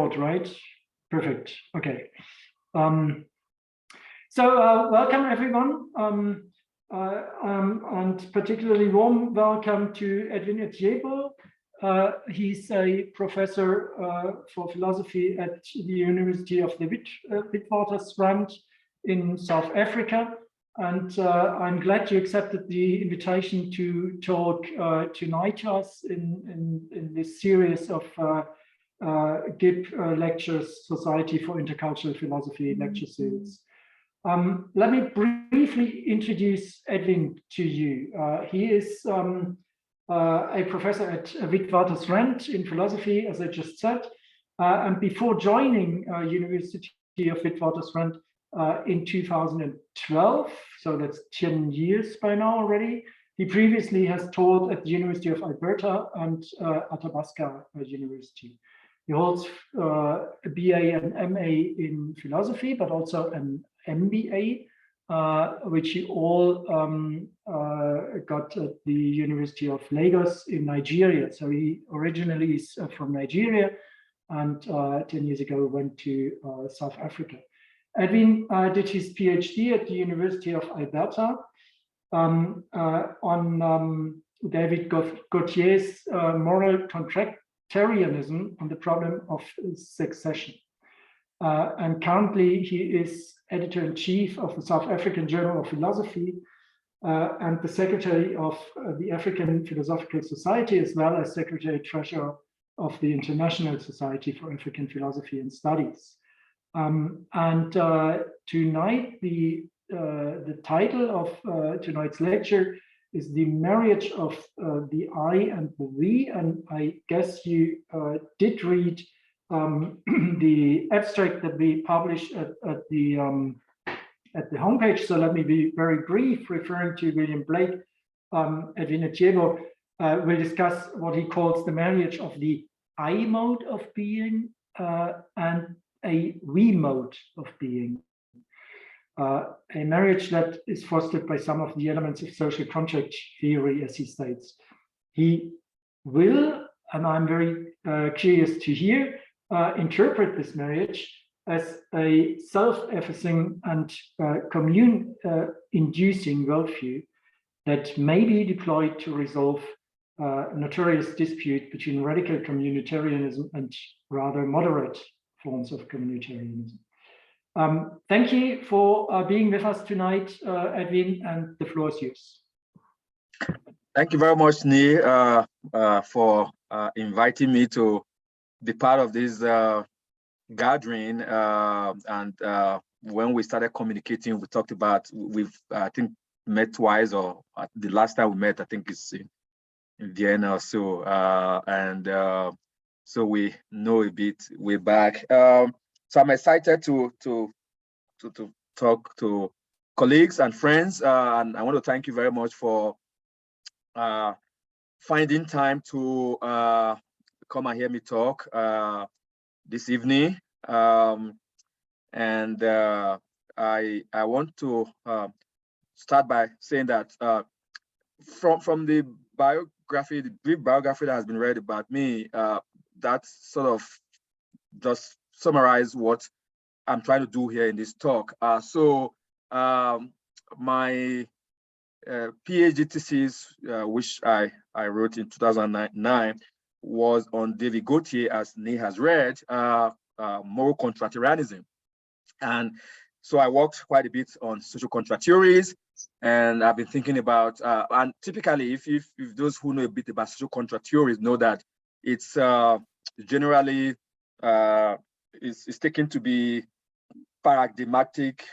Right? Perfect. Okay. So welcome everyone, and particularly warm welcome to Edwin Etieyibo. He's a professor for philosophy at the University of the Witwatersrand in South Africa. And I'm glad you accepted the invitation to talk tonight to us in this series of GIP lectures, Society for Intercultural Philosophy lecture series. Let me briefly introduce Edwin to you. He is a professor at Witwatersrand in philosophy, as I just said. And before joining University of Witwatersrand in 2012, so that's 10 years by now already, he previously has taught at the University of Alberta and Athabasca University. He holds a BA and MA in philosophy, but also an MBA, which he all got at the University of Lagos in Nigeria. So he originally is from Nigeria, and 10 years ago went to South Africa. Edwin did his PhD at the University of Alberta on David Gauthier's moral contractarianism on the problem of succession. And currently he is editor-in-chief of the South African Journal of Philosophy and the secretary of the African Philosophical Society, as well as secretary-treasurer of the International Society for African Philosophy and Studies. Tonight, the title of tonight's lecture is The Marriage of the I and the We, and I guess you did read the abstract that we published at the homepage. So let me be very brief, referring to William Blake. Edwin Etieyibo will discuss what he calls the marriage of the I mode of being and a we mode of being. A marriage that is fostered by some of the elements of social contract theory, as he states. He will, and I'm very curious to hear, interpret this marriage as a self-effacing and commune-inducing worldview that may be deployed to resolve notorious dispute between radical communitarianism and rather moderate forms of communitarianism. Thank you for being with us tonight, Edwin, and the floor is yours. Thank you very much, Ni, for inviting me to be part of this gathering. When we started communicating, we talked about, we've, I think, met twice, or the last time we met, I think it's in Vienna or so. So we know a bit way back. So I'm excited to talk to colleagues and friends, and I want to thank you very much for finding time to come and hear me talk this evening. I want to start by saying that from the biography, the brief biography that has been read about me, that sort of just summarize what I'm trying to do here in this talk. My PhD thesis, which I wrote in 2009, was on David Gauthier, as Ni has read, moral contractarianism. And so I worked quite a bit on social contract theories, and I've been thinking about, and typically, if those who know a bit about social contract theories know that it's generally is taken to be paradigmatic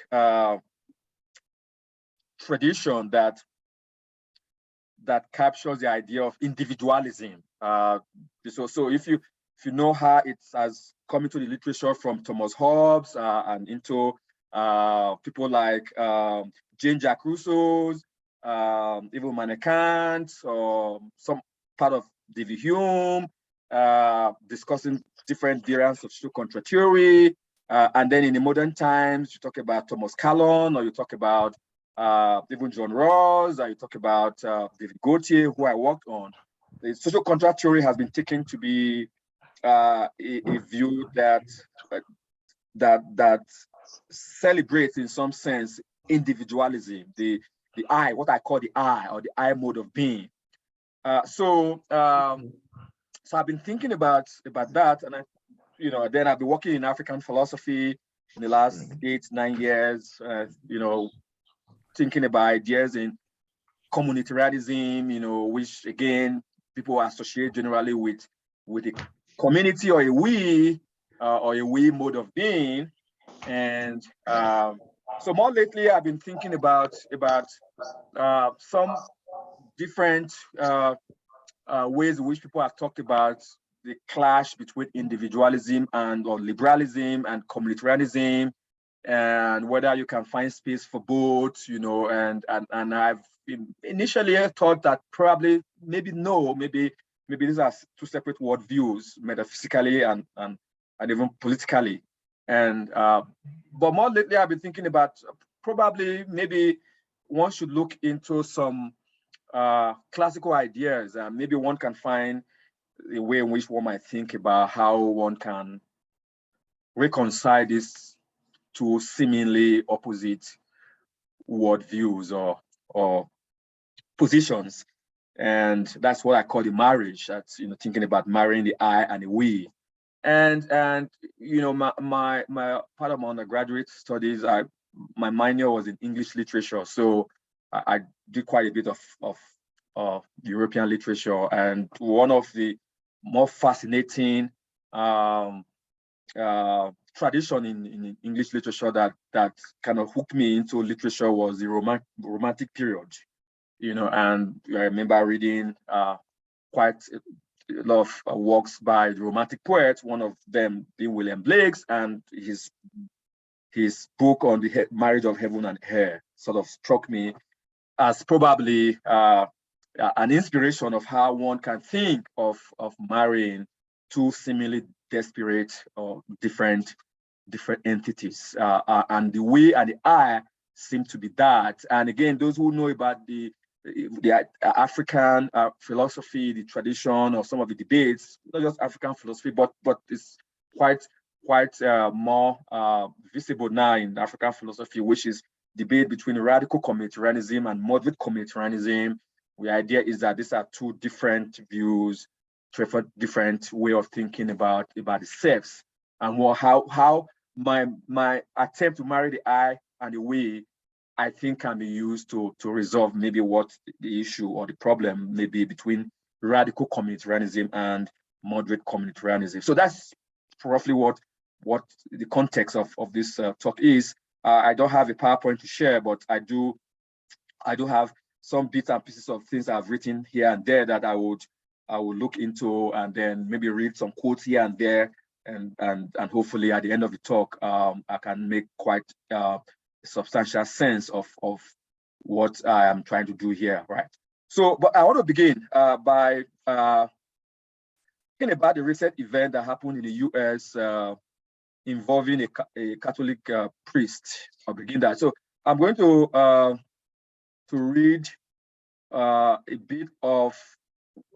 tradition that captures the idea of individualism. So if you know how it has come into the literature from Thomas Hobbes and into people like Jean-Jacques Rousseau's, even Immanuel Kant, or some part of David Hume, discussing different variants of social contract theory. And then in the modern times, you talk about Thomas Calon, or you talk about even John Rawls, or you talk about David Gauthier, who I worked on. The social contract theory has been taken to be a view that that celebrates in some sense individualism, the I, what I call the I, or the I mode of being. So I've been thinking about that, and then I've been working in African philosophy in the last 8-9 years. Thinking about ideas in communitarianism, which again people associate generally with a community or a we mode of being. And so more lately, I've been thinking about some different ways in which people have talked about the clash between individualism or liberalism and communitarianism, and whether you can find space for both, and I've initially thought that probably maybe these are two separate worldviews, metaphysically and even politically. And but more lately, I've been thinking about probably maybe one should look into some classical ideas, and maybe one can find a way in which one might think about how one can reconcile these two seemingly opposite worldviews or positions. And that's what I call the marriage. That's thinking about marrying the I and the we. And my part of my undergraduate studies, my minor was in English literature, so I did quite a bit of European literature. And one of the more fascinating tradition in English literature that kind of hooked me into literature was the romantic period. And I remember reading quite a lot of works by the romantic poets, one of them being William Blake's, and his book on the marriage of heaven and earth sort of struck me as probably an inspiration of how one can think of marrying two seemingly disparate or different entities, and the we and the I seem to be that. And again, those who know about the African philosophy, the tradition, or some of the debates, not just African philosophy, but it's quite more visible now in African philosophy, which is debate between radical communitarianism and moderate communitarianism. The idea is that these are two different views, different way of thinking about the selves, and how my attempt to marry the I and the we, I think, can be used to resolve maybe what the issue or the problem may be between radical communitarianism and moderate communitarianism. So that's roughly what the context of this talk is. I don't have a PowerPoint to share, but I do have some bits and pieces of things I've written here and there that I would look into, and then maybe read some quotes here and there, and hopefully at the end of the talk, I can make quite substantial sense of what I am trying to do here, right? So, but I want to begin by thinking about the recent event that happened in the US involving a Catholic priest. I'll begin that. So I'm going to read a bit of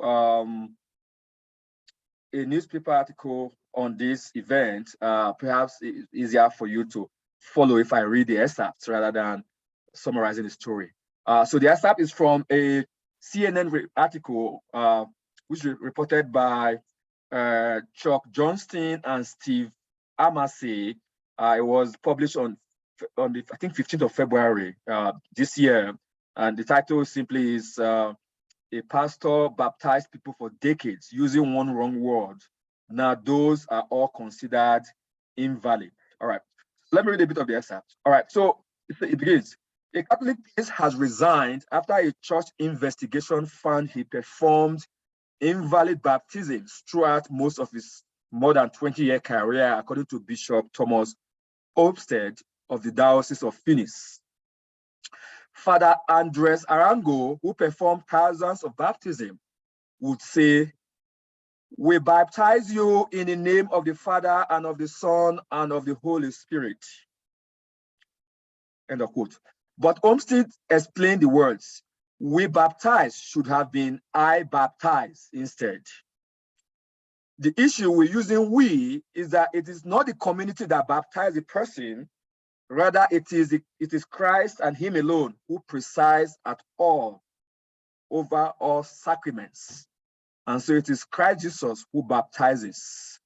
a newspaper article on this event. Perhaps it's easier for you to follow if I read the excerpts rather than summarizing the story. So the excerpt is from a CNN article, which was reported by Chuck Johnston and Steve Amasey. It was published on the, I think, 15th of February this year. And the title simply is A Pastor Baptized People for Decades Using One Wrong Word. Now those are all considered invalid. All right, let me read a bit of the excerpt. All right, so it begins. A Catholic priest has resigned after a church investigation found he performed invalid baptisms throughout most of his more than 20-year career, according to Bishop Thomas Olmsted of the Diocese of Phoenix. Father Andres Arango, who performed thousands of baptisms, would say, "We baptize you in the name of the Father and of the Son and of the Holy Spirit." End of quote. But Olmsted explained the words, "We baptize" should have been "I baptize" instead. The issue with using we is that it is not the community that baptizes the person, rather it is Christ and him alone who presides at all over all sacraments. And so it is Christ Jesus who baptizes.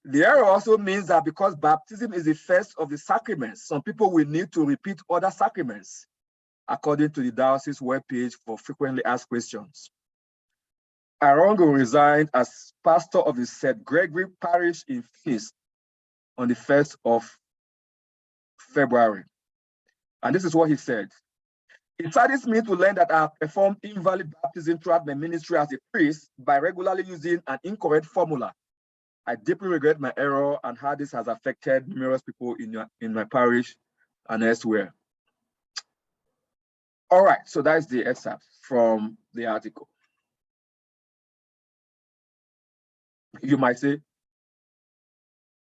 The error also means that because baptism is the first of the sacraments, some people will need to repeat other sacraments, according to the diocese webpage for frequently asked questions. Arongo resigned as pastor of the St. Gregory Parish in Phoenix on the 1st of February. And this is what he said. It saddens me to learn that I have performed invalid baptism throughout my ministry as a priest by regularly using an incorrect formula. I deeply regret my error and how this has affected numerous people in my parish and elsewhere. All right, so that's the excerpt from the article. You might say,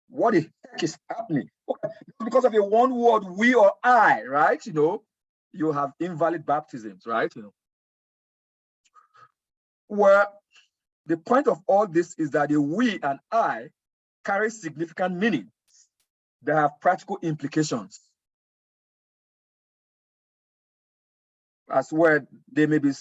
what the heck is happening? Because of a one word, we or I, right? You know, you have invalid baptisms, right? You know, well, the point of all this is that the we and I carry significant meanings that have practical implications. As well, there may be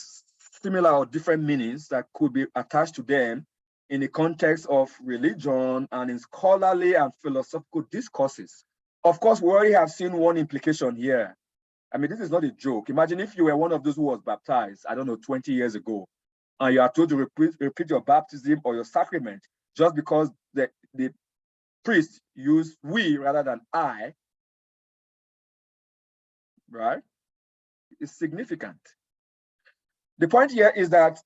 similar or different meanings that could be attached to them in the context of religion and in scholarly and philosophical discourses. Of course, we already have seen one implication here. I mean, this is not a joke. Imagine if you were one of those who was baptized, I don't know, 20 years ago, and you are told to repeat your baptism or your sacrament just because the priest used we rather than I, right? It's significant. The point here is that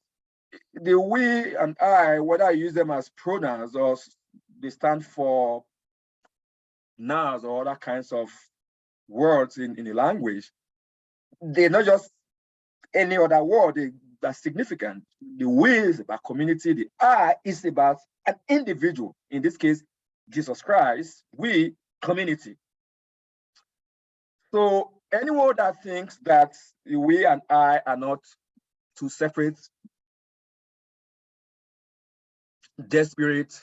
the we and I, whether I use them as pronouns or they stand for nouns or other kinds of words in the language, they're not just any other word, they're significant. The we is about community, the I is about an individual, in this case, Jesus Christ, we, community. So anyone that thinks that we and I are not two separate, disparate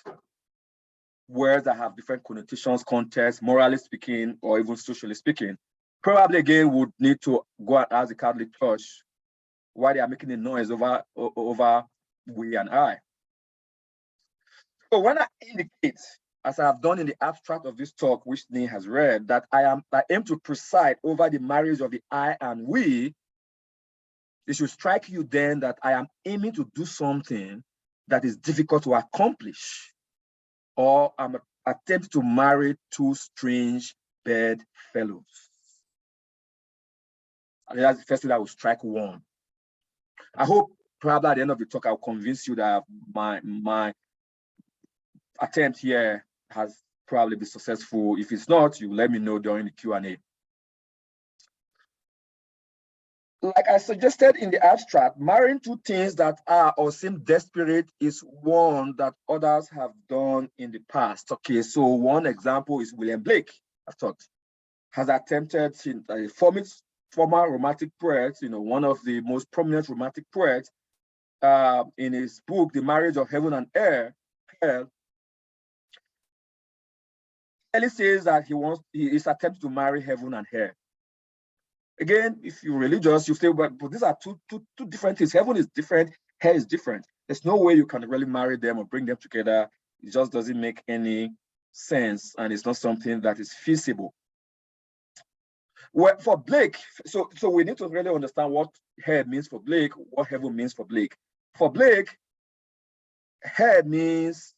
words that have different connotations, context, morally speaking, or even socially speaking, probably again would need to go and ask the Catholic Church why they are making a noise over we and I. So when I indicate, as I have done in the abstract of this talk, which Neil has read, that I aim to preside over the marriage of the I and we, it should strike you then that I am aiming to do something that is difficult to accomplish, or I'm attempting to marry two strange bedfellows. I mean, that's the first thing that will strike one. I hope probably at the end of the talk, I'll convince you that my attempt here has probably been successful. If it's not, you let me know during the Q&A. Like I suggested in the abstract, marrying two things that are or seem desperate is one that others have done in the past. Okay, so one example is William Blake, I thought, has attempted a former romantic poet, one of the most prominent romantic poets, in his book, The Marriage of Heaven and Hell, he says that he is attempting to marry heaven and hell. Again, if you're religious, you say, but these are two different things. Heaven is different, hell is different. There's no way you can really marry them or bring them together. It just doesn't make any sense, and it's not something that is feasible. Well, for Blake, so we need to really understand what hell means for Blake, what heaven means for Blake. For Blake, hell means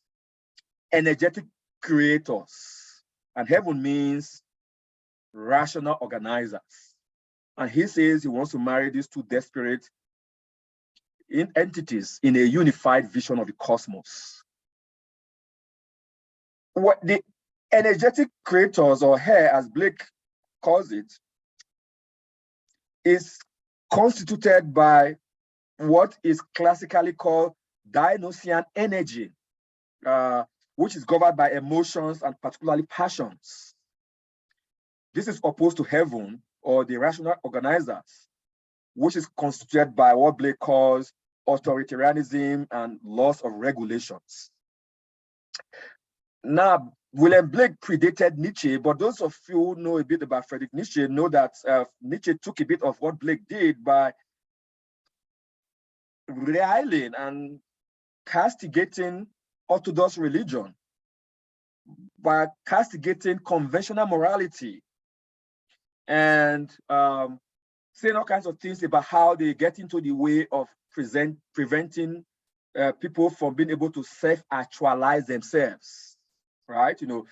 energetic creators, and heaven means rational organizers. And he says he wants to marry these two disparate entities in a unified vision of the cosmos. What the energetic creators, or hell, as Blake calls it, is constituted by what is classically called Dionysian energy, which is governed by emotions and particularly passions. This is opposed to heaven, or the rational organizers, which is constituted by what Blake calls authoritarianism, and loss of regulations. Now, William Blake predated Nietzsche, but those of you who know a bit about Friedrich Nietzsche know that Nietzsche took a bit of what Blake did by reviling and castigating orthodox religion, by castigating conventional morality, and saying all kinds of things about how they get into the way of preventing people from being able to self-actualize themselves, right? You know,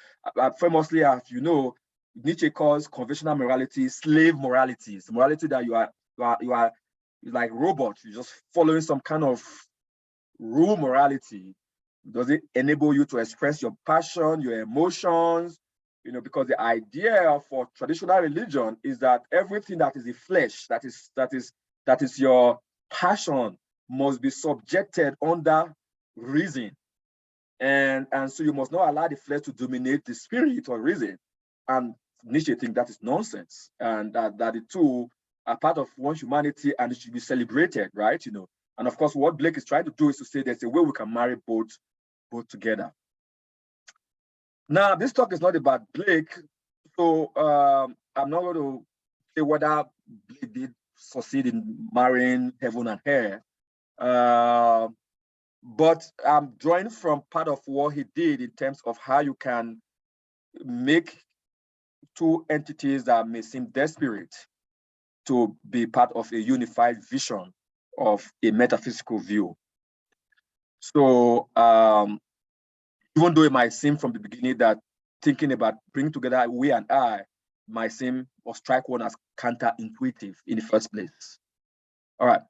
famously, as you know, Nietzsche calls conventional morality slave morality. It's morality that you are like robots. You're just following some kind of rule morality. Does it enable you to express your passion, your emotions? You know, because the idea for traditional religion is that everything that is the flesh, that is your passion, must be subjected under reason. And so you must not allow the flesh to dominate the spirit or reason. And Nietzsche thinks that is nonsense, and that the two are part of one humanity and it should be celebrated, right? You know, and of course, what Blake is trying to do is to say there's a way we can marry both together. Now, this talk is not about Blake, so I'm not going to say whether Blake did succeed in marrying heaven and hell, but I'm drawing from part of what he did in terms of how you can make two entities that may seem disparate to be part of a unified vision of a metaphysical view. So even though it might seem from the beginning that thinking about bringing together we and I might seem or strike one as counterintuitive in the first place. All right.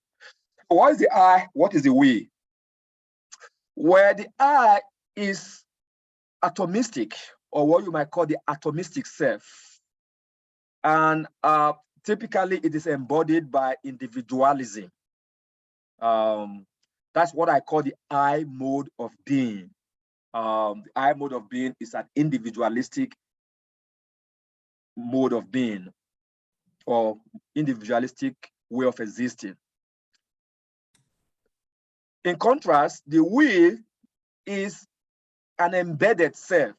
So what is the I? What is the we? Where the I is atomistic, or what you might call the atomistic self. And typically it is embodied by individualism. That's what I call the I mode of being. The I mode of being is an individualistic mode of being, or individualistic way of existing. In contrast, the we is an embedded self,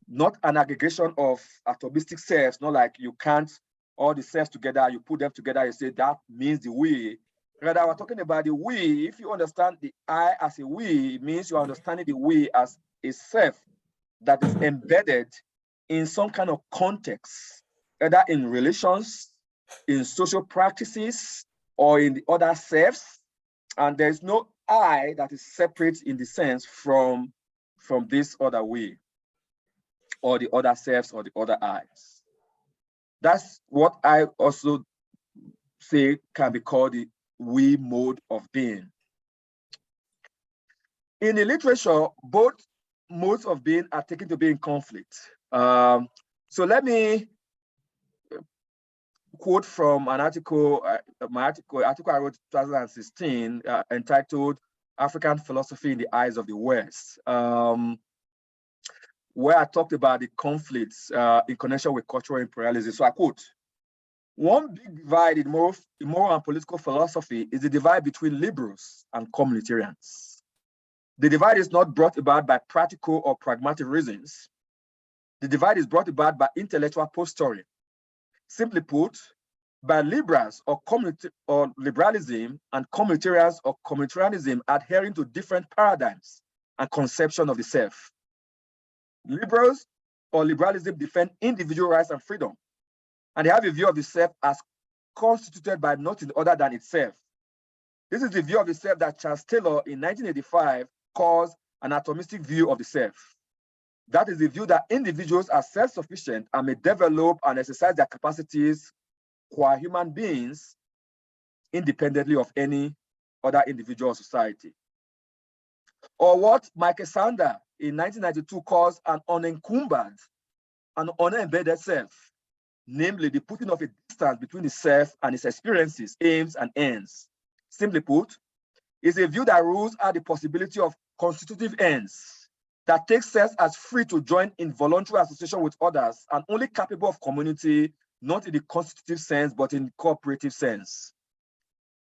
not an aggregation of atomistic selves, not like you can't all the selves together, you put them together, you say that means the we. Rather, we're talking about the we. If you understand the I as a we, it means you're understanding the we as a self that is embedded in some kind of context, either in relations, in social practices, or in the other selves. And there's no I that is separate in the sense from this other we, or the other selves, or the other I's. That's what I also say can be called the we mode of being. In the literature, both modes of being are taken to be in conflict. So let me quote from an article, my article I wrote in 2016 entitled African Philosophy in the Eyes of the West, where I talked about the conflicts in connection with cultural imperialism. So I quote, "One big divide in moral and political philosophy is the divide between liberals and communitarians. The divide is not brought about by practical or pragmatic reasons. The divide is brought about by intellectual posturing. Simply put, by liberals or liberalism and communitarians or communitarianism adhering to different paradigms and conception of the self. Liberals or liberalism defend individual rights and freedom, and they have a view of the self as constituted by nothing other than itself. This is the view of the self that Charles Taylor in 1985 calls an atomistic view of the self. That is the view that individuals are self-sufficient and may develop and exercise their capacities qua human beings independently of any other individual or society. Or what Michael Sander in 1992 calls an unencumbered, an unembedded self, namely the putting of a distance between the self and its experiences, aims, and ends. Simply put, is a view that rules out the possibility of constitutive ends, that takes self as free to join in voluntary association with others and only capable of community, not in the constitutive sense, but in the cooperative sense.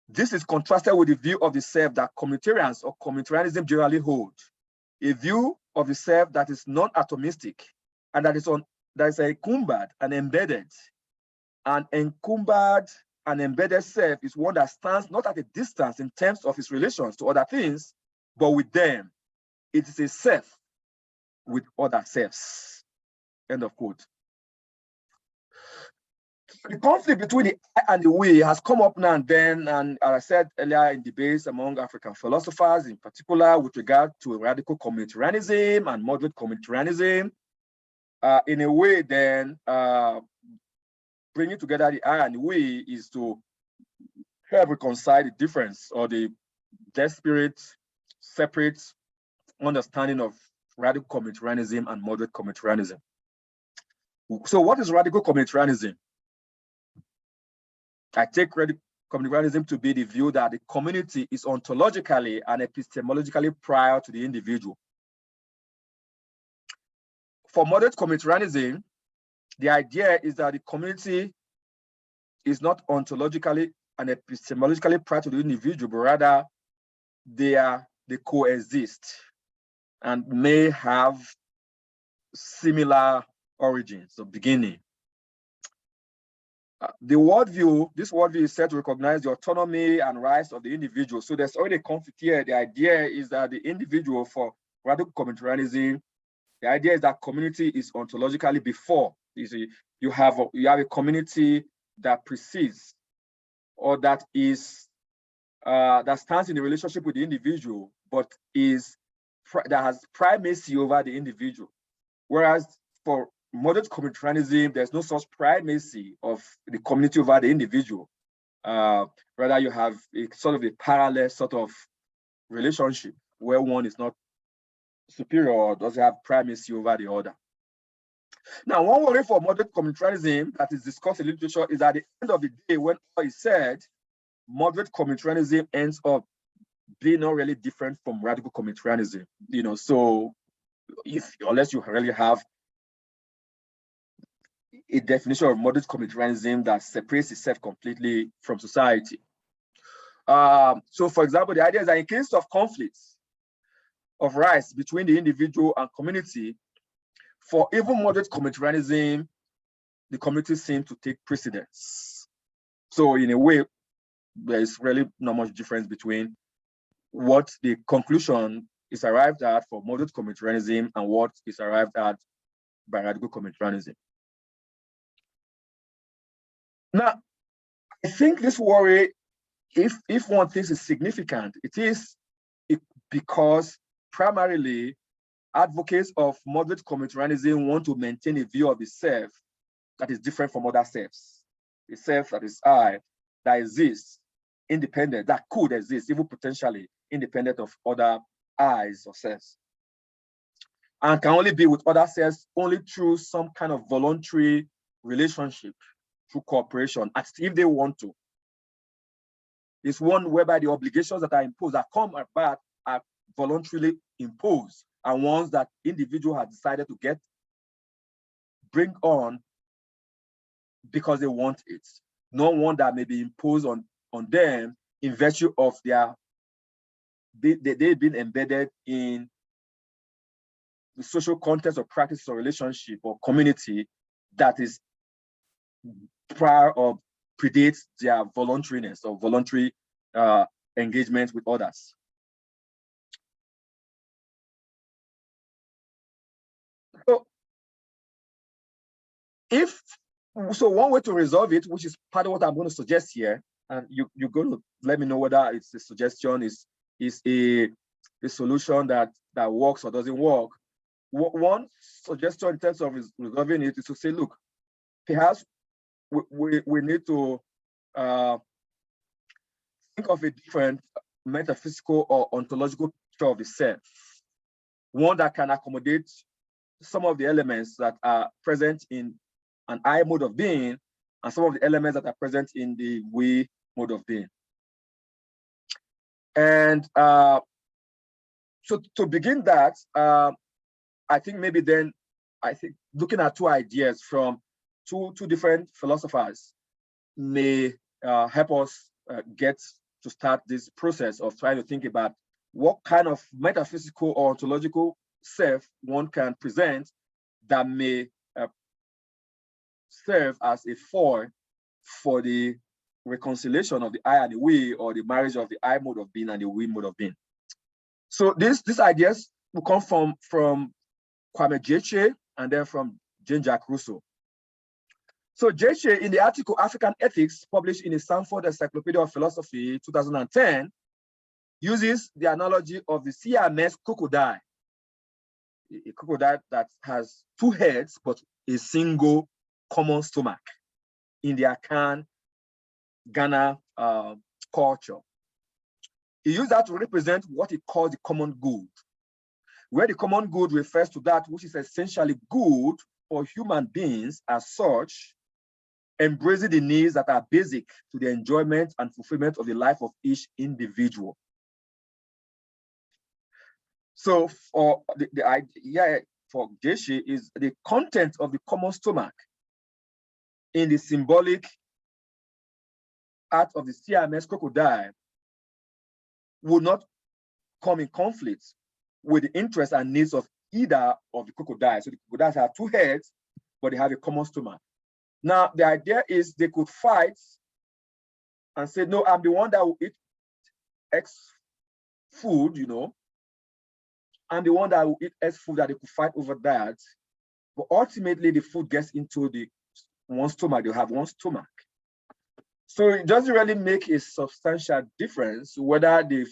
This is contrasted with the view of the self that communitarians or communitarianism generally hold, a view of the self that is non-atomistic and that is encumbered and embedded. An encumbered and embedded self is one that stands not at a distance in terms of its relations to other things, but with them. It is a self with other selves. End of quote. The conflict between the I and the we has come up now and then, and as I said earlier, in debates among African philosophers, in particular with regard to radical communitarianism and moderate communitarianism. In a way, then, bringing together the I and the we is to help reconcile the difference or the disparate, separate understanding of radical communitarianism and moderate communitarianism. So what is radical communitarianism? I take radical communitarianism to be the view that the community is ontologically and epistemologically prior to the individual. For moderate communitarianism, the idea is that the community is not ontologically and epistemologically prior to the individual, but rather they coexist and may have similar origins or beginning. This worldview is said to recognize the autonomy and rights of the individual. So there's already a conflict here. The idea is that the individual, for radical communitarianism, the idea is that community is ontologically before. You have a community that precedes or that stands in a relationship with the individual, but that has primacy over the individual. Whereas for moderate communitarianism, there's no such primacy of the community over the individual. Rather, you have a sort of a parallel sort of relationship where one is not superior or doesn't have primacy over the other. Now, one worry for moderate communitarianism that is discussed in literature is at the end of the day, when all is said, moderate communitarianism ends up being not really different from radical communitarianism. So unless you really have a definition of moderate communitarianism that separates itself completely from society. So, for example, the idea is that in case of conflicts of rights between the individual and community, for even moderate communitarianism, the community seems to take precedence. So, in a way, there is really not much difference between what the conclusion is arrived at for moderate communitarianism and what is arrived at by radical communitarianism. Now, I think this worry, if one thinks is significant, it is because primarily advocates of moderate communitarianism want to maintain a view of the self that is different from other selves. A self that is I, that exists independent, that could exist even potentially independent of other I's or selves, and can only be with other selves only through some kind of voluntary relationship, through cooperation, as if they want to. It's one whereby the obligations that are imposed, that come about, are voluntarily imposed, and ones that individual has decided to bring on because they want it, not one that may be imposed on them in virtue of they've been embedded in the social context or practice or relationship or community that is prior or predates their voluntariness or voluntary engagement with others. So one way to resolve it, which is part of what I'm going to suggest here, and you're going to let me know whether it's a suggestion, is a solution that works or doesn't work. One suggestion in terms of resolving it is to say, look, perhaps we need to think of a different metaphysical or ontological picture of the self, one that can accommodate some of the elements that are present in an I mode of being and some of the elements that are present in the we mode of being. And so to begin that, I think maybe then, looking at two ideas from two different philosophers may help us get to start this process of trying to think about what kind of metaphysical or ontological self one can present that may serve as a foil for the reconciliation of the I and the we, or the marriage of the I mode of being and the we mode of being. So these ideas will come from Kwame Gyekye and then from Jean-Jacques Rousseau. So Gyekye, in the article African Ethics, published in the Stanford Encyclopedia of Philosophy 2010, uses the analogy of the Siamese crocodile, a crocodile that has two heads but a single common stomach in the Akan Ghana culture. He used that to represent what he calls the common good, where the common good refers to that which is essentially good for human beings as such, embracing the needs that are basic to the enjoyment and fulfillment of the life of each individual. So for the idea for Gyekye is the content of the common stomach in the symbolic art of the Siamese crocodile would not come in conflict with the interests and needs of either of the crocodiles. So the crocodiles have two heads, but they have a common stomach. Now, the idea is they could fight and say, no, I'm the one that will eat X food, you know. I'm the one that will eat X food, that they could fight over that. But ultimately, the food gets into the one stomach, they have one stomach. So it doesn't really make a substantial difference whether the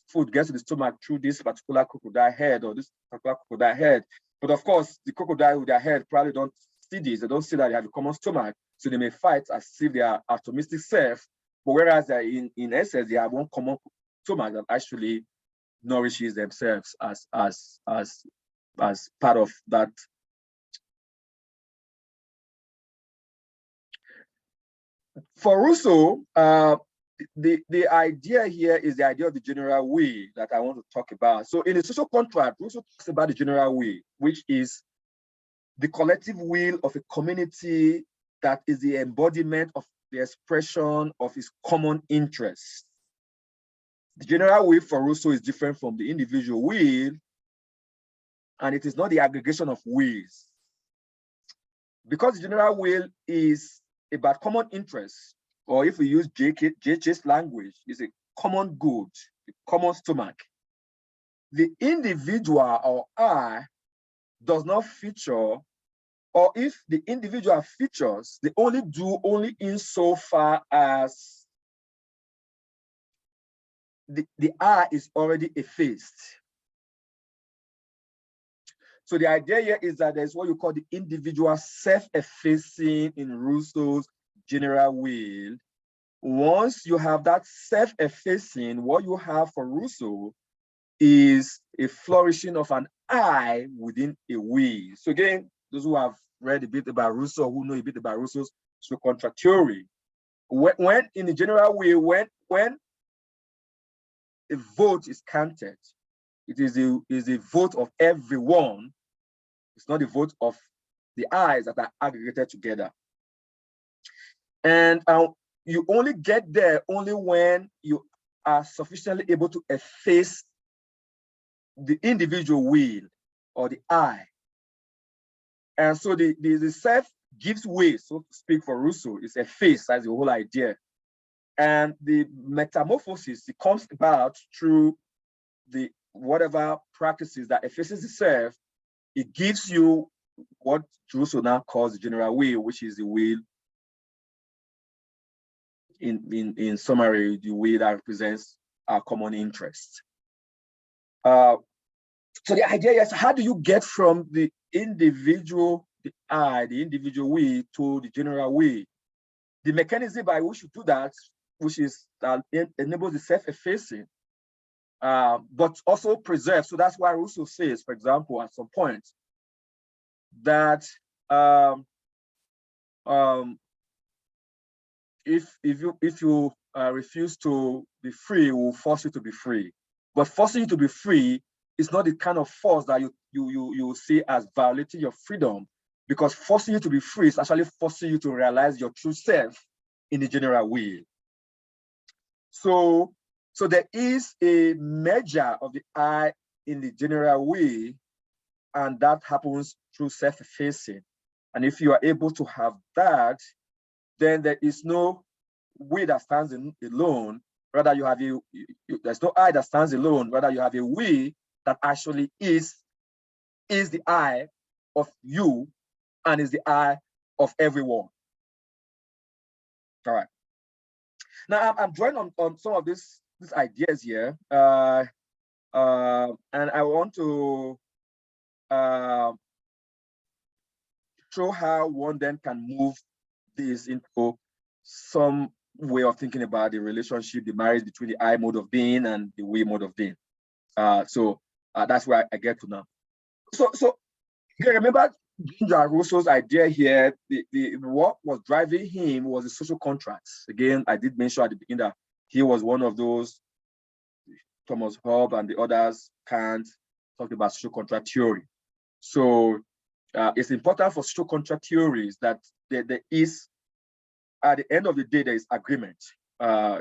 food gets to the stomach through this particular crocodile head or this particular crocodile head. But of course, the crocodile with their head probably don't see this. They don't see that they have a common stomach. So they may fight as if they are atomistic self, but whereas they are in essence, they have one common stomach that actually nourishes themselves as part of that. For Rousseau, the idea here is the idea of the general we that I want to talk about. So in the social contract, Rousseau talks about the general we, which is the collective will of a community that is the embodiment of the expression of its common interests. The general will for Rousseau is different from the individual will, and it is not the aggregation of wills. Because the general will is about common interests, or if we use Gyekye's language, is a common good, a common stomach. The individual or I does not feature, or if the individual features, they only do only insofar as the I is already effaced. So the idea here is that there's what you call the individual self-effacing in Rousseau's general will. Once you have that self-effacing, what you have for Rousseau is a flourishing of an I within a we. So again, those who have read a bit about Rousseau, who know a bit about Rousseau's social contract theory, when in the general way, when a vote is counted, it is a vote of everyone. It's not a vote of the I's that are aggregated together. And you only get there only when you are sufficiently able to efface the individual will or the I. And so the self gives way, so to speak, for Rousseau. It's effaced, that's the whole idea. And the metamorphosis, it comes about through the whatever practices that effaces the self. It gives you what Rousseau now calls the general will, which is the will, in summary, the will that represents our common interest. So the idea is, how do you get from the individual, the I, the individual we, to the general we? The mechanism by which you do that, which is that enables the self-effacing, but also preserves. So that's why Rousseau says, for example, at some point, that if you refuse to be free, we'll force you to be free. But forcing you to be free is not the kind of force that you see as violating your freedom, because forcing you to be free is actually forcing you to realize your true self in the general will. So there is a measure of the I in the general way, and that happens through self-effacing. And if you are able to have that, then there is no we that stands alone. Rather, you have there's no I that stands alone. Rather, you have a we that actually is the I of you and is the I of everyone. All right. Now I'm drawing on some of these ideas here, and I want to show how one then can move this into some way of thinking about the relationship, the marriage between the I mode of being and the we mode of being. So that's where I get to now. So you remember Ginger Russo's idea here, what was driving him was the social contracts. Again, I did mention at the beginning that he was one of those, Thomas Hobbes and the others, Kant, talked about social contract theory. So it's important for social contract theories that there is, at the end of the day, there is agreement.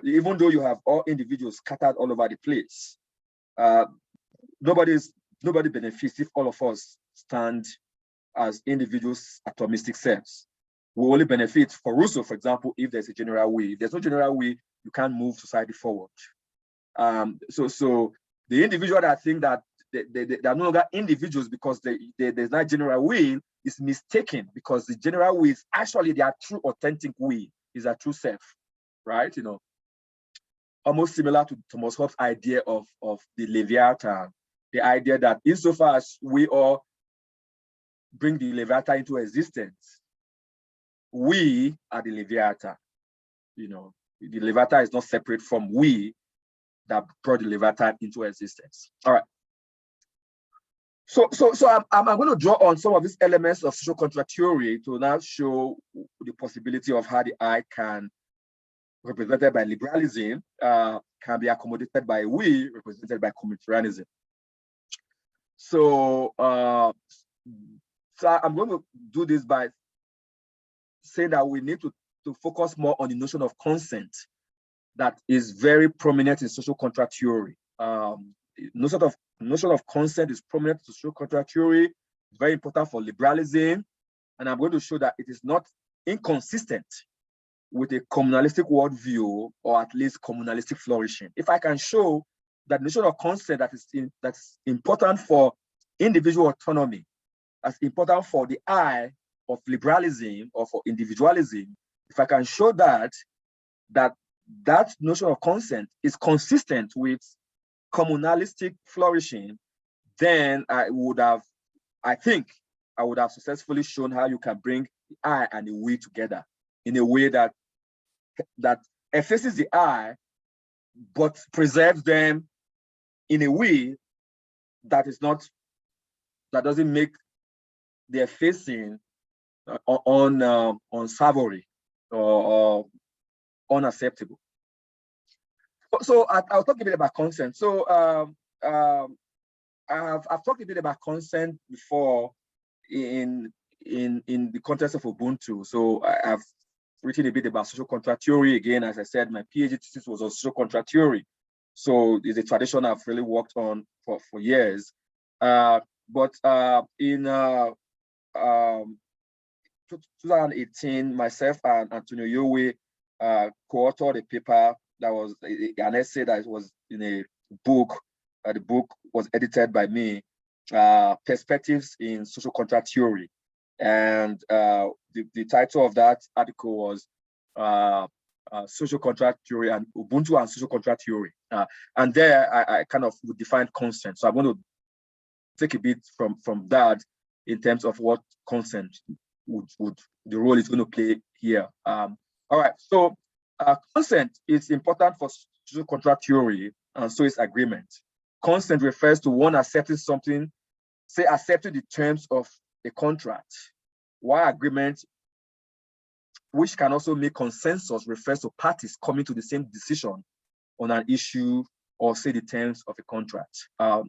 Even though you have all individuals scattered all over the place, nobody benefits if all of us stand as individuals, atomistic selves. We only benefit, for Rousseau, for example, if there's a general way. If there's no general way, you can't move society forward. So the individual that think that they are no longer individuals because there's not general will is mistaken, because the general will is actually their true authentic will, is a true self, right? You know, almost similar to Thomas Hobbes' idea of the Leviathan, the idea that insofar as we all bring the Leviathan into existence, we are the Leviathan. You know, the Leviathan is not separate from we that brought the Leviathan into existence. All right. So I'm going to draw on some of these elements of social contract theory to now show the possibility of how the I can, represented by liberalism, can be accommodated by we, represented by communitarianism. So I'm going to do this by saying that we need to focus more on the notion of consent that is very prominent in social contract theory. Notion of consent is prominent in social contract theory, very important for liberalism, and I'm going to show that it is not inconsistent with a communalistic worldview, or at least communalistic flourishing. If I can show that notion of consent that's important for individual autonomy, that's important for the I of liberalism or for individualism, if I can show that notion of consent is consistent with communalistic flourishing, then I would have successfully shown how you can bring the I and the we together in a way that effaces the I, but preserves them in a way that doesn't make the effacing unsavory or unacceptable. So I'll talk a bit about consent. So I've talked a bit about consent before in the context of Ubuntu. So I've written a bit about social contract theory. Again, as I said, my PhD thesis was on social contract theory. So it's a tradition I've really worked on for years. But in 2018, myself and Antonio Yowe co-authored a paper that was an essay that was in a book. The book was edited by me, Perspectives in Social Contract Theory. And the title of that article was Social Contract Theory and Ubuntu and Social Contract Theory. And there I kind of would define consent. So I'm going to take a bit from that in terms of what consent would the role is going to play here. All right, so consent is important for social contract theory, and so is agreement. Consent refers to one accepting something, say accepting the terms of a contract, while agreement, which can also make consensus, refers to parties coming to the same decision on an issue or say the terms of a contract. Now,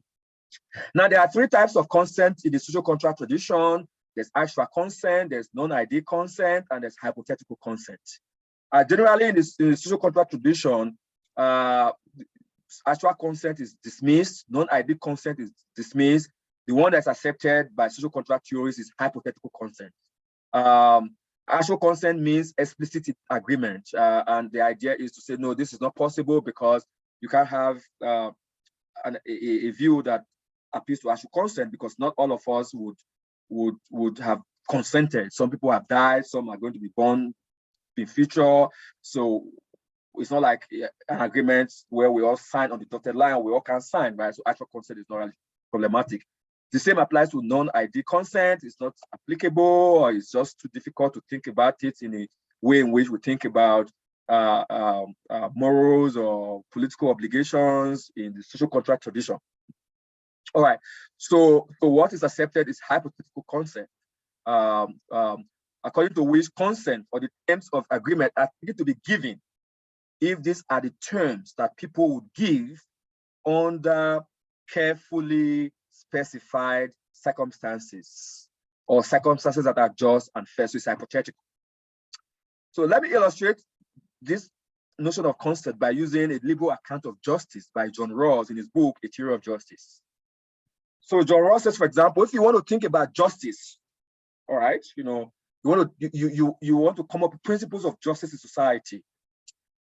there are three types of consent in the social contract tradition. There's actual consent, there's non-ideal consent, and there's hypothetical consent. Generally, in the social contract tradition, actual consent is dismissed, non-ID consent is dismissed. The one that's accepted by social contract theories is hypothetical consent. Actual consent means explicit agreement, and the idea is to say, no, this is not possible because you can't have a view that appeals to actual consent, because not all of us would have consented. Some people have died, some are going to be born in future. So it's not like an agreement where we all sign on the dotted line, we all can sign, right? So actual consent is not really problematic. The same applies to non-ID consent. It's not applicable, or it's just too difficult to think about it in a way in which we think about morals or political obligations in the social contract tradition. All right, so what is accepted is hypothetical consent, according to which consent or the terms of agreement are needed to be given if these are the terms that people would give under carefully specified circumstances, or circumstances that are just and fair. So it's hypothetical. So let me illustrate this notion of consent by using a liberal account of justice by John Rawls in his book, A Theory of Justice. So John Rawls says, for example, if you want to think about justice, all right, you want to come up with principles of justice in society.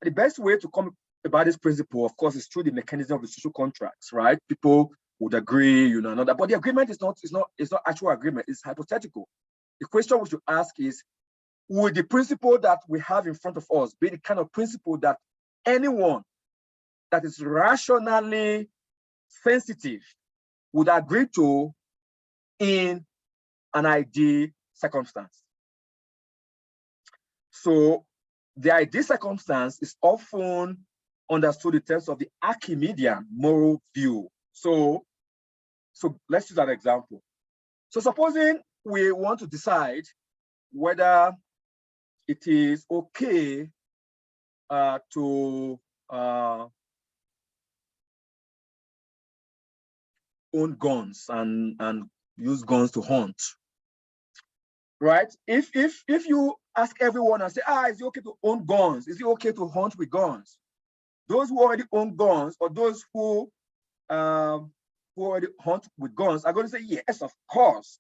The best way to come about this principle, of course, is through the mechanism of the social contracts, right? People would agree, another, but the agreement is not actual agreement, it's hypothetical. The question we should ask is, would the principle that we have in front of us be the kind of principle that anyone that is rationally sensitive would agree to in an ideal circumstance? So the ideal circumstance is often understood in terms of the Archimedean moral view. So let's use an example. So supposing we want to decide whether it is okay to own guns and use guns to hunt, right? If you ask everyone and say, is it okay to own guns? Is it okay to hunt with guns? Those who already own guns, or those who already hunt with guns, are going to say, yes, of course.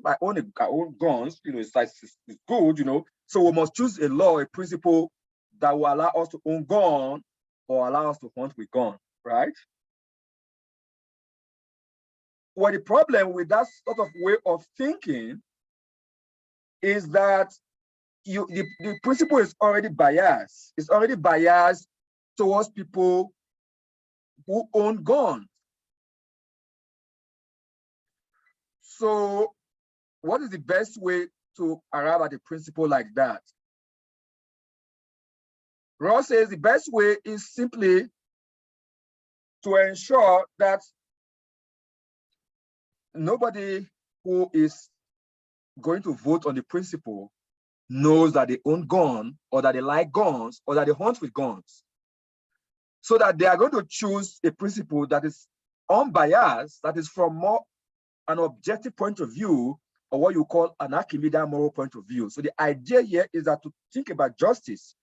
I own guns, it's good, So we must choose a law, a principle that will allow us to own gun or allow us to hunt with gun, right? Well, the problem with that sort of way of thinking is that the principle is already biased. It's already biased towards people who own guns. So what is the best way to arrive at a principle like that? Ross says the best way is simply to ensure that nobody who is going to vote on the principle knows that they own guns, or that they like guns, or that they hunt with guns. So that they are going to choose a principle that is unbiased, that is from more an objective point of view, or what you call an Archimedean moral point of view. So the idea here is that to think about justice,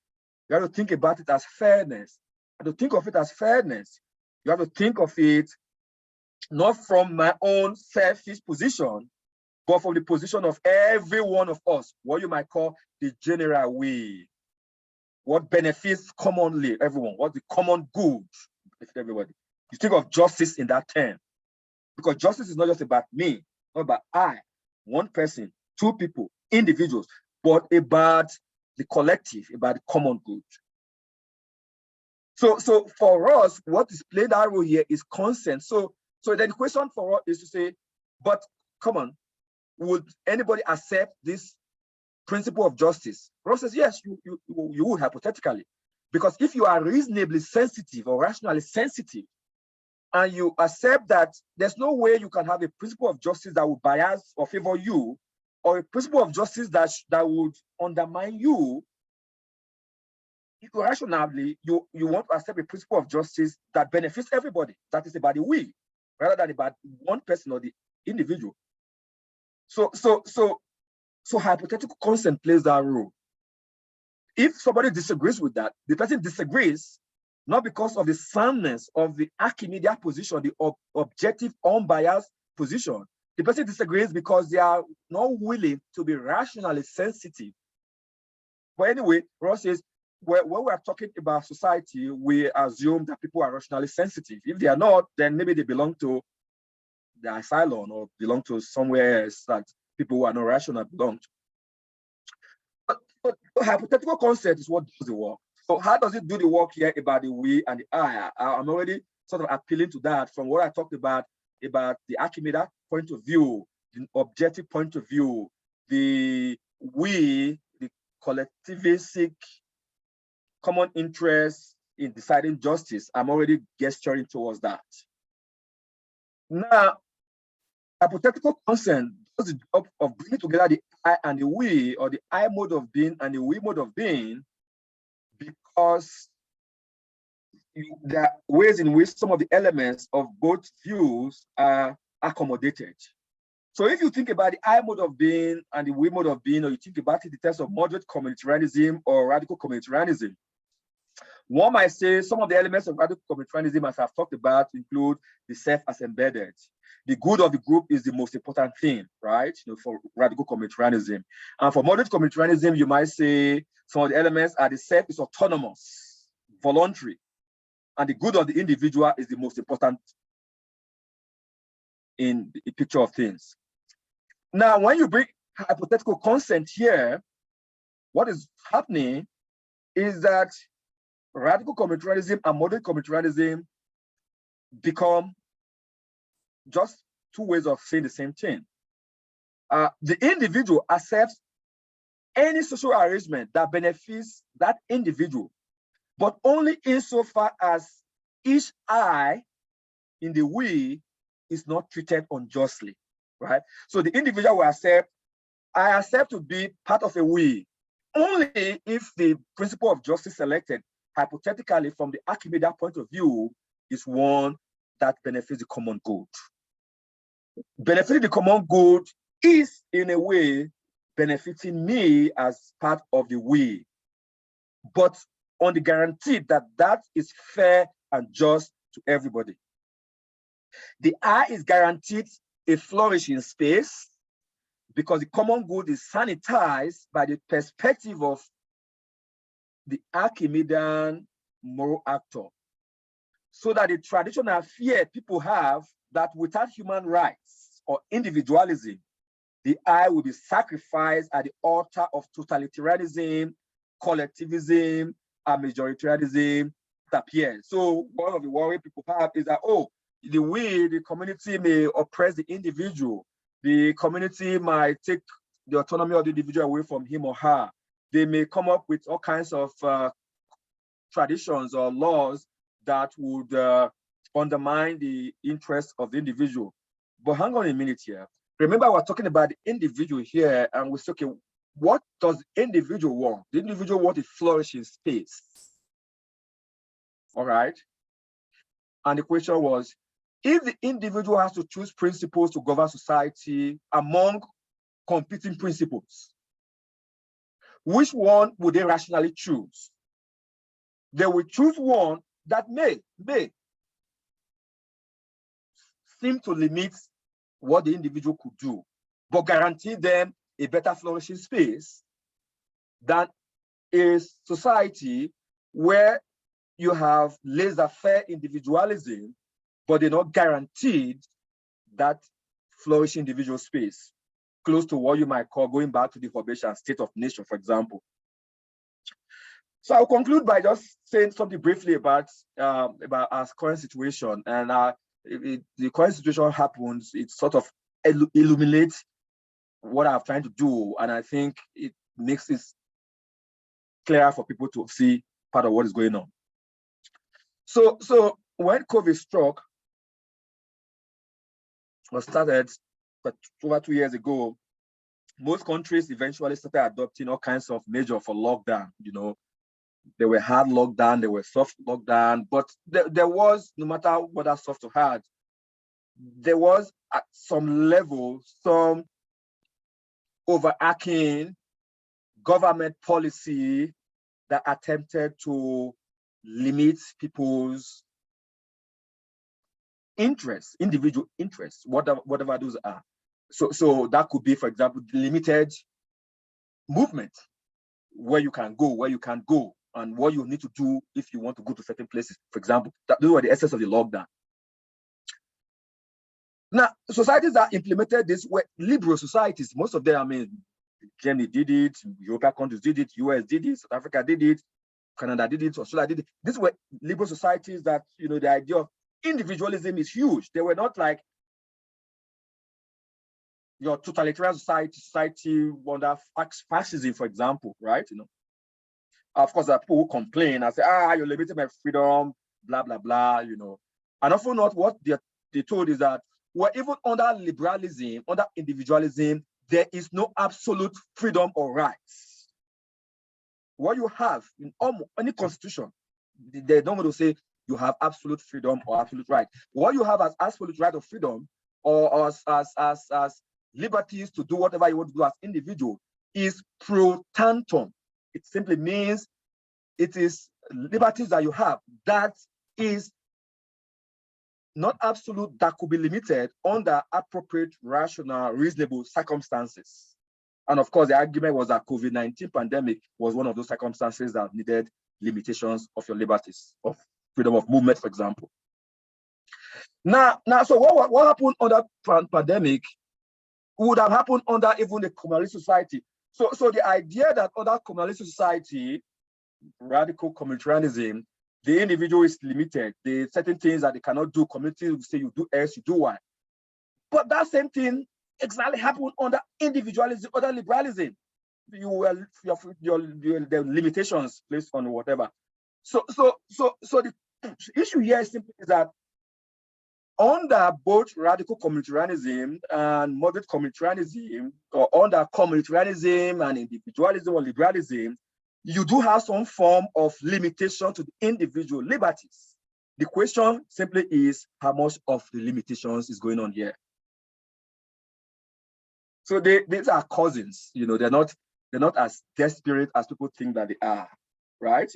you have to think about it as fairness. And to think of it as fairness, you have to think of it not from my own selfish position, but from the position of every one of us, what you might call the general way. What benefits commonly everyone? What's the common good of everybody? You think of justice in that term, because justice is not just about me, not about I, one person, two people, individuals, but about the collective, about the common good. So for us, what is playing that role here is consent. So then the question for us is to say, but come on, would anybody accept this principle of justice? Ross says, yes, you would, hypothetically, because if you are reasonably sensitive or rationally sensitive, and you accept that there's no way you can have a principle of justice that would bias or favor you, or a principle of justice that would undermine you, rationally, you want to accept a principle of justice that benefits everybody, that is about the we, rather than about one person or the individual. So hypothetical consent plays that role. If somebody disagrees with that, the person disagrees not because of the soundness of the Archimedean position, the objective, unbiased position. The person disagrees because they are not willing to be rationally sensitive. But anyway, Ross says, when we are talking about society, we assume that people are rationally sensitive. If they are not, then maybe they belong to the asylum or belong to somewhere else that people who are not rational belong to. But hypothetical concept is what does the work. So how does it do the work here about the we and the I? I'm already sort of appealing to that from what I talked about the Archimedes point of view, the objective point of view, the we, the collectivistic common interest in deciding justice. I'm already gesturing towards that. Now, hypothetical consent does the job of bringing together the I and the we, or the I mode of being and the we mode of being, because there are ways in which some of the elements of both views are accommodated. So if you think about the I mode of being and the we mode of being, or you think about it in terms of moderate communitarianism or radical communitarianism, one might say some of the elements of radical communitarianism, as I've talked about, include the self as embedded. The good of the group is the most important thing, right? For radical communitarianism. And for moderate communitarianism, you might say some of the elements are the self is autonomous, voluntary, and the good of the individual is the most important in the picture of things. Now, when you bring hypothetical consent here, what is happening is that radical communitarianism and moderate communitarianism become just two ways of saying the same thing. The individual accepts any social arrangement that benefits that individual, but only insofar as each I in the we is not treated unjustly, right? So the individual will accept, I accept to be part of a we, only if the principle of justice selected, hypothetically from the Archimedean point of view, is one that benefits the common good. Benefiting the common good is, in a way, benefiting me as part of the we, but on the guarantee that that is fair and just to everybody. The I is guaranteed a flourishing space because the common good is sanitized by the perspective of the Archimedean moral actor, so that the traditional fear people have that without human rights or individualism, the I will be sacrificed at the altar of totalitarianism, collectivism, and majoritarianism appears. So one of the worry people have is that, oh, the community may oppress the individual. The community might take the autonomy of the individual away from him or her. They may come up with all kinds of traditions or laws that would undermine the interests of the individual. But hang on a minute here. Remember, we're talking about the individual here, and we say, okay, what does the individual want? The individual wants a flourishing space. All right. And the question was, if the individual has to choose principles to govern society among competing principles, which one would they rationally choose? They will choose one that may seem to limit what the individual could do, but guarantee them a better flourishing space than a society where you have laissez-faire individualism, but they're not guaranteed that flourishing individual space, close to what you might call, going back to the Hobbesian state of nature, for example. So I'll conclude by just saying something briefly about our current situation. And the current situation happens, it sort of illuminates what I'm trying to do. And I think it makes it clearer for people to see part of what is going on. So when COVID struck, or started over 2 years ago, most countries eventually started adopting all kinds of measures for lockdown. There were hard lockdown, there were soft lockdown, but there was, no matter whether soft or hard, there was at some level some overarching government policy that attempted to limits people's interests, individual interests, whatever those are. So that could be, for example, limited movement, where you can go, where you can't go, and what you need to do if you want to go to certain places. For example, those were the essence of the lockdown. Now, societies that implemented this were liberal societies. Most of them, I mean, Germany did it, European countries did it, US did it, South Africa did it, Canada did it, Australia did it. These were liberal societies that, the idea of individualism is huge. They were not like your totalitarian society under fascism, for example, right? Of course, there are people who complain and say, you're limiting my freedom, blah, blah, blah, And often not what they told is that, well, even under liberalism, under individualism, there is no absolute freedom or rights. What you have in almost any constitution, they don't want to say you have absolute freedom or absolute right. What you have as absolute right of freedom or as liberties to do whatever you want to do as individual is pro tantum. It simply means it is liberties that you have that is not absolute, that could be limited under appropriate, rational, reasonable circumstances. And of course, the argument was that COVID-19 pandemic was one of those circumstances that needed limitations of your liberties, of freedom of movement, for example. Now, so what happened under pandemic would have happened under even the communalist society. So the idea that under communalist society, radical communitarianism, the individual is limited. The certain things that they cannot do, community will say you do X, you do Y. But that same thing exactly happened under individualism, under liberalism. The limitations placed on whatever. So the issue here is simply that under both radical communitarianism and moderate communitarianism, or under communitarianism and individualism or liberalism, you do have some form of limitation to the individual liberties. The question simply is how much of the limitations is going on here. So these are cousins, they're not as desperate as people think that they are, right?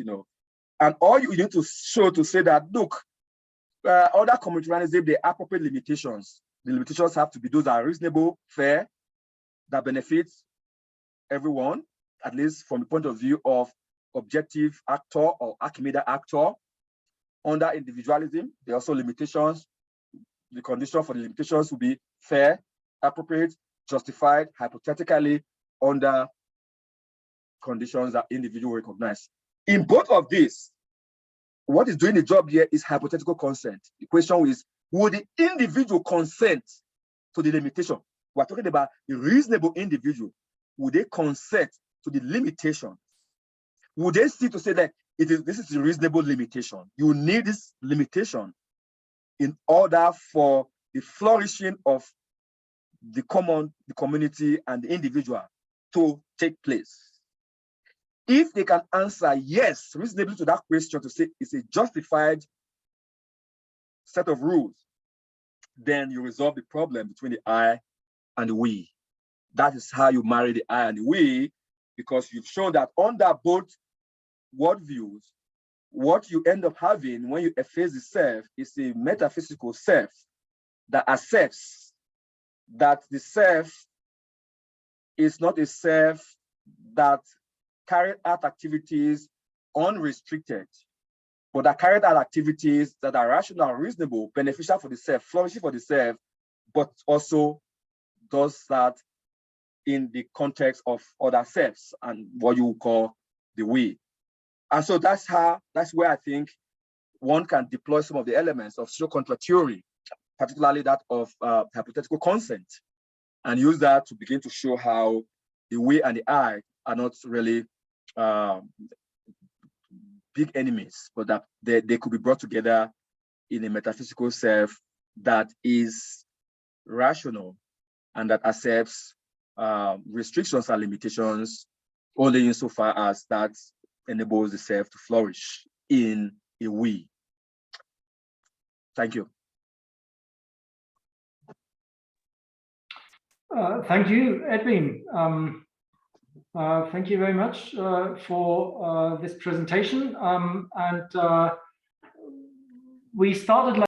And all you need to show to say that, look, other communitarianism, the appropriate limitations. The limitations have to be those that are reasonable, fair, that benefits everyone, at least from the point of view of objective actor or Archimedes actor. Under individualism, there are also limitations. The condition for the limitations will be fair, appropriate, justified, hypothetically, under conditions that individual recognize. In both of these, what is doing the job here is hypothetical consent. The question is, would the individual consent to the limitation? We're talking about the reasonable individual. Would they consent to the limitation? Would they see to say that this is a reasonable limitation? You need this limitation in order for the flourishing of the community, and the individual to take place. If they can answer yes reasonably to that question, to say it's a justified set of rules, then you resolve the problem between the I and the we. That is how you marry the I and the we, because you've shown that under both worldviews, what you end up having when you efface the self is a metaphysical self that accepts that the self is not a self that carried out activities unrestricted, but that carried out activities that are rational, reasonable, beneficial for the self, flourishing for the self, but also does that in the context of other selves and what you call the we. And so that's where I think one can deploy some of the elements of social contract theory, particularly that of hypothetical consent, and use that to begin to show how the we and the I are not really big enemies, but that they could be brought together in a metaphysical self that is rational and that accepts restrictions and limitations only insofar as that enables the self to flourish in a we. Thank you. Thank you, Edwin. Thank you very much for this presentation. We started like